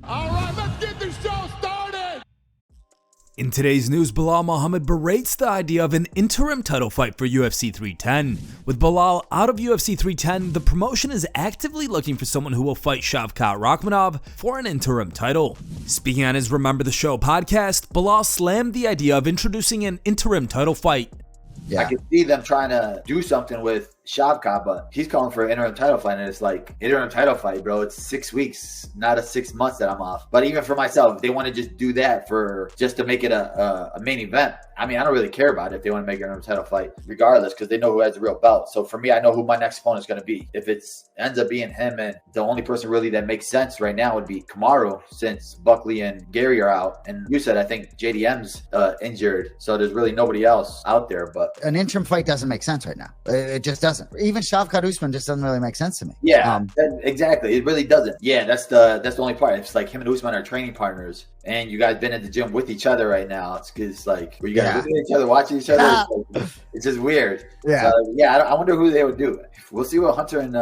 All right, let's get this show started! In today's news, Belal Muhammad berates the idea of an interim title fight for UFC 310. With Belal out of UFC 310, the promotion is actively looking for someone who will fight Shavkat Rakhmonov for an interim title. Speaking on his Remember the Show podcast, Belal slammed the idea of introducing an interim title fight. Yeah. I can see them trying to do something with Shavkat, but he's calling for an interim title fight, and it's like, interim title fight, bro. It's 6 weeks, not a 6 months that I'm off. But even for myself, if they want to just do that just to make it a main event, I mean, I don't really care about it if they want to make an interim title fight, regardless, because they know who has the real belt. So for me, I know who my next opponent is going to be. If it ends up being him, and the only person really that makes sense right now would be Kamaru, since Buckley and Gary are out. And you said, I think JDM's injured, so there's really nobody else out there. But an interim fight doesn't make sense right now. It just doesn't. Even Shavkat Usman just doesn't really make sense to me. Yeah, exactly. It really doesn't. Yeah, that's the only part. It's like him and Usman are training partners, and you guys been at the gym with each other right now. It's like, where you guys looking at each other, watching each other. It's just weird. Yeah, so, I wonder who they would do. We'll see what Hunter and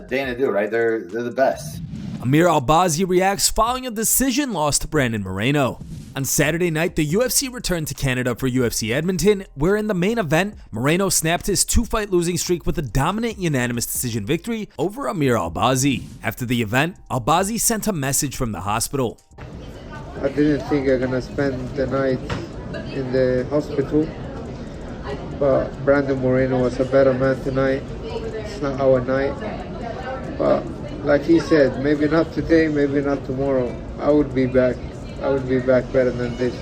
Dana do. Right, they're the best. Amir Albazi reacts following a decision loss to Brandon Moreno. On Saturday night, the UFC returned to Canada for UFC Edmonton, where in the main event, Moreno snapped his 2-fight losing streak with a dominant unanimous decision victory over Amir Albazi. After the event, Albazi sent a message from the hospital. I didn't think I'm gonna spend the night in the hospital, but Brandon Moreno was a better man tonight. It's not our night, but like he said, maybe not today, maybe not tomorrow. I would be back. I would be back better than this.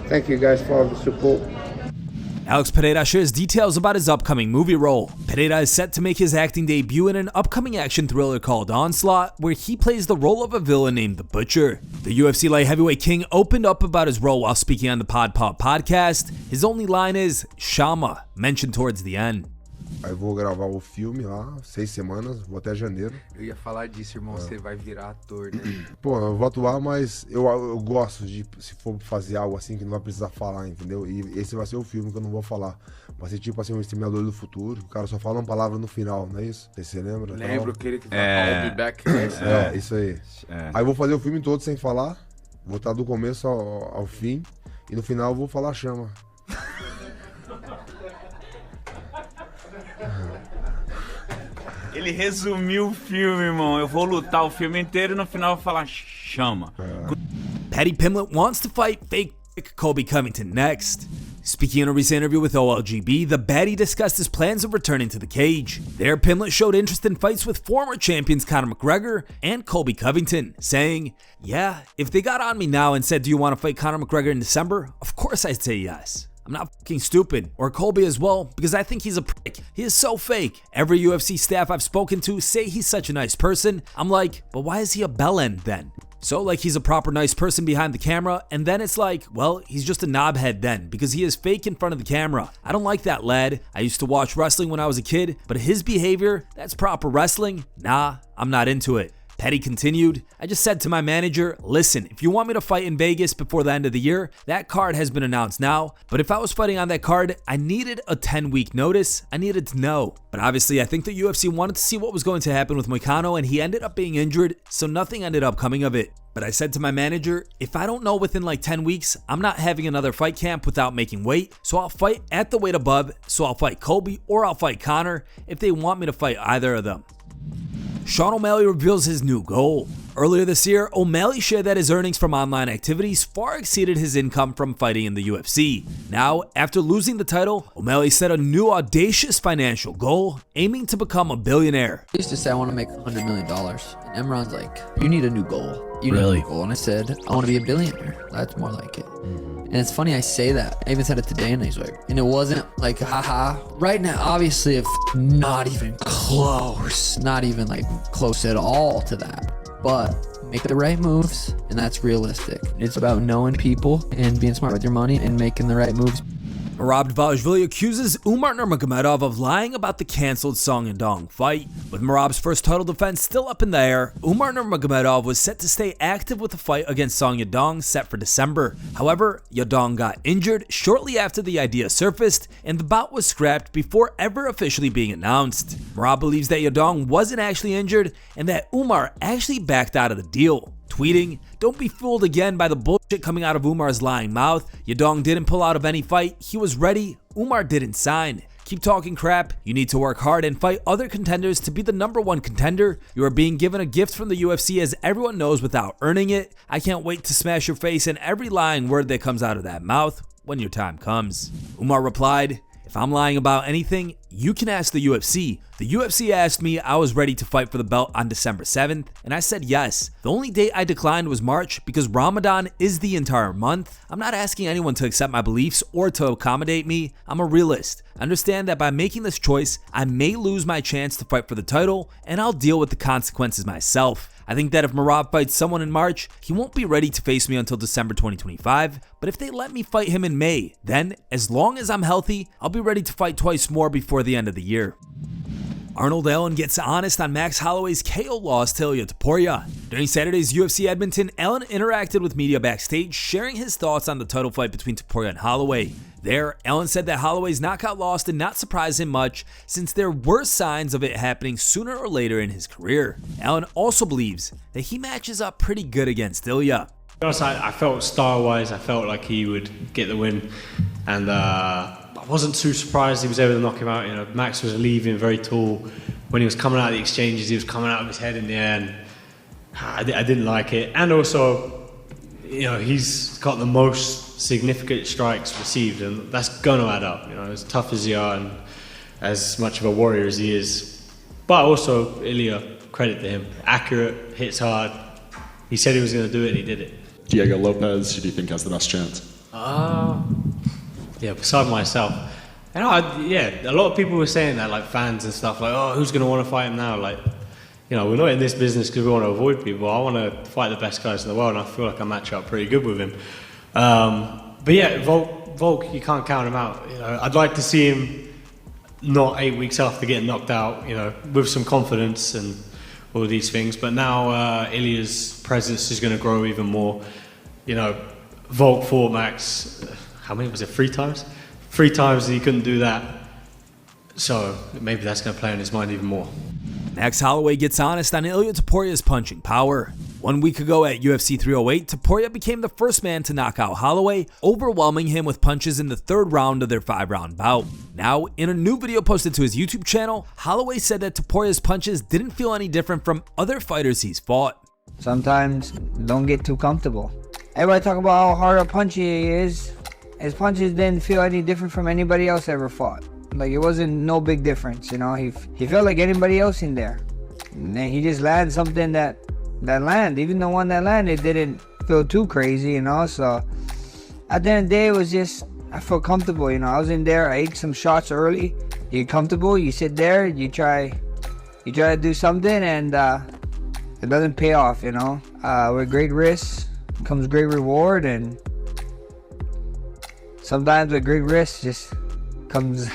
Thank you guys for all the support. Alex Pereira shares details about his upcoming movie role. Pereira is set to make his acting debut in an upcoming action thriller called Onslaught, where he plays the role of a villain named The Butcher. The UFC light heavyweight king opened up about his role while speaking on the Pod Pop podcast. His only line is Chama, mentioned towards the end. Aí vou gravar o filme lá, 6 semanas, vou até janeiro. Eu ia falar disso, irmão, você vai virar ator, né? Pô, eu vou atuar, mas eu gosto de, se for fazer algo assim que não vai precisar falar, entendeu? E esse vai ser o filme que eu não vou falar. Vai ser tipo assim, um Exterminador do Futuro, o cara só fala uma palavra no final, não é isso? Você lembra? Lembro aquele que fala BACKLASH. Isso aí. Aí eu vou fazer o filme todo sem falar, vou estar do começo ao fim, e no final eu vou falar chama. Ele resumiu o filme, irmão. Eu vou lutar o filme inteiro e no final eu vou falar chama. Paddy Pimblett wants to fight fake Colby Covington next. Speaking in a recent interview with OLGB, the baddie discussed his plans of returning to the cage. There, Pimblett showed interest in fights with former champions Conor McGregor and Colby Covington, saying, "Yeah, if they got on me now and said, do you want to fight Conor McGregor in December? Of course I'd say yes. I'm not fucking stupid, or Colby as well, because I think he's a prick. He is so fake. Every UFC staff I've spoken to say he's such a nice person. I'm like, but why is he a bellend then? So like he's a proper nice person behind the camera, and then it's like, well, he's just a knobhead then, because he is fake in front of the camera. I don't like that lad. I used to watch wrestling when I was a kid, but his behavior, that's proper wrestling? Nah, I'm not into it." Petty continued, "I just said to my manager, listen, if you want me to fight in Vegas before the end of the year, that card has been announced now, but if I was fighting on that card, I needed a 10-week notice. I needed to know. But obviously I think the UFC wanted to see what was going to happen with Moicano, and he ended up being injured, so nothing ended up coming of it. But I said to my manager, if I don't know within like 10 weeks, I'm not having another fight camp without making weight, so I'll fight at the weight above, so I'll fight Colby or I'll fight Conor if they want me to fight either of them." Sean O'Malley reveals his new goal. Earlier this year, O'Malley shared that his earnings from online activities far exceeded his income from fighting in the UFC. Now, after losing the title, O'Malley set a new audacious financial goal, aiming to become a billionaire. I used to say I want to make $100 million, and Emron's like, you need a new goal. You need a new goal. And I said, I want to be a billionaire. That's more like it. And it's funny I say that. I even said it today, and he's like, and it wasn't like, haha. Right now, obviously, not even close. Not even like close at all to that. But make the right moves, and that's realistic. It's about knowing people and being smart with your money and making the right moves. Merab DVALISHVILI accuses Umar Nurmagomedov of lying about the cancelled Son Yadong fight. With Merab's first title defense still up in the air, Umar Nurmagomedov was set to stay active with the fight against Son Yadong set for December. However, Yadong got injured shortly after the idea surfaced, and the bout was scrapped before ever officially being announced. Merab believes that Yadong wasn't actually injured and that Umar actually backed out of the deal. tweeting, "Don't be fooled again by the bullshit coming out of Umar's lying mouth. Yadong didn't pull out of any fight. He was ready. Umar didn't sign. Keep talking crap. You need to work hard and fight other contenders to be the #1 contender. You are being given a gift from the UFC, as everyone knows, without earning it. I can't wait to smash your face in every lying word that comes out of that mouth when your time comes." Umar replied, "If I'm lying about anything, you can ask the UFC. The UFC asked me I was ready to fight for the belt on December 7th, and I said yes. The only date I declined was March because Ramadan is the entire month. I'm not asking anyone to accept my beliefs or to accommodate me. I'm a realist. Understand that by making this choice, I may lose my chance to fight for the title, and I'll deal with the consequences myself. I think that if Merab fights someone in March, he won't be ready to face me until December 2025, but if they let me fight him in May, then, as long as I'm healthy, I'll be ready to fight twice more before the end of the year." Arnold Allen gets honest on Max Holloway's KO loss to ILIA Topuria. During Saturday's UFC Edmonton, Allen interacted with media backstage, sharing his thoughts on the title fight between Topuria and Holloway. There, Allen said that Holloway's knockout loss did not surprise him much, since there were signs of it happening sooner or later in his career. Allen also believes that he matches up pretty good against ILIA. I felt style-wise, I felt like he would get the win, and I wasn't too surprised he was able to knock him out. You know, Max was leaving very tall. When he was coming out of the exchanges, he was coming out of his head in the air, and I didn't like it. And also, you know, he's got the most significant strikes received, and that's going to add up. You know, as tough as he are and as much of a warrior as he is. But also, ILIA, credit to him. Accurate, hits hard. He said he was going to do it, and he did it. Diego Lopez, who do you think has the best chance? Yeah, beside myself. And a lot of people were saying that, like fans and stuff, like, oh, who's going to want to fight him now? Like, you know, we're not in this business because we want to avoid people. I want to fight the best guys in the world, and I feel like I match up pretty good with him. But yeah, Volk, you can't count him out. You know, I'd like to see him not 8 weeks after getting knocked out, you know, with some confidence and all these things. But now Ilia's presence is going to grow even more. You know, Volk fought Max, how many was it, 3 times? 3 times and he couldn't do that. So maybe that's going to play on his mind even more. Max Holloway gets honest on ILIA Topuria's punching power. 1 week ago at UFC 308, Topuria became the first man to knock out Holloway, overwhelming him with punches in the 3rd round of their 5-round bout. Now, in a new video posted to his YouTube channel, Holloway said that Topuria's punches didn't feel any different from other fighters he's fought. Sometimes don't get too comfortable. Everybody talk about how hard a puncher he is. His punches didn't feel any different from anybody else ever fought. Like, it wasn't no big difference, you know. He felt like anybody else in there. And then he just landed something that landed. Even the one that landed didn't feel too crazy, you know. So at the end of the day, it was just, I felt comfortable, you know. I was in there, I ate some shots early. You're comfortable, you sit there, you try to do something, and it doesn't pay off, you know. With great risks comes great reward, and sometimes with great risks just comes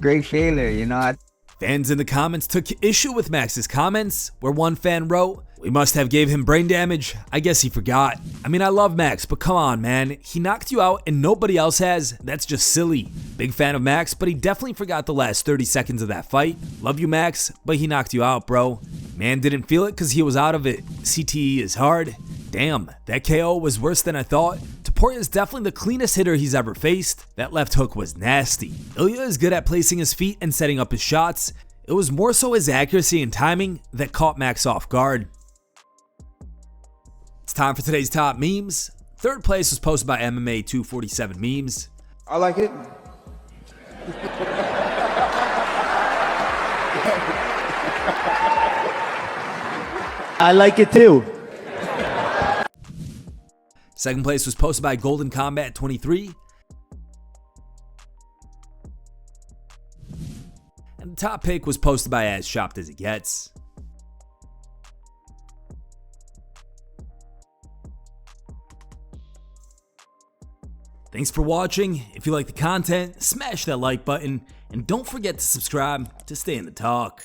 great failure, you know. Fans in the comments took issue with Max's comments, where one fan wrote, "We must have gave him brain damage. I guess he forgot. I mean, I love Max, but come on, man. He knocked you out and nobody else has. That's just silly. Big fan of Max, but he definitely forgot the last 30 seconds of that fight. Love you, Max, but he knocked you out, bro. Man didn't feel it because he was out of it. CTE is hard. Damn, that KO was worse than I thought. Topuria is definitely the cleanest hitter he's ever faced. That left hook was nasty. ILIA is good at placing his feet and setting up his shots. It was more so his accuracy and timing that caught Max off guard." It's time for today's top memes. 3rd place was posted by MMA 247 memes. I like it. I like it too. 2nd place was posted by Golden Combat 23. And the top pick was posted by As Shopped As It Gets. Thanks for watching. If you like the content, smash that like button, and don't forget to subscribe to stay in the talk.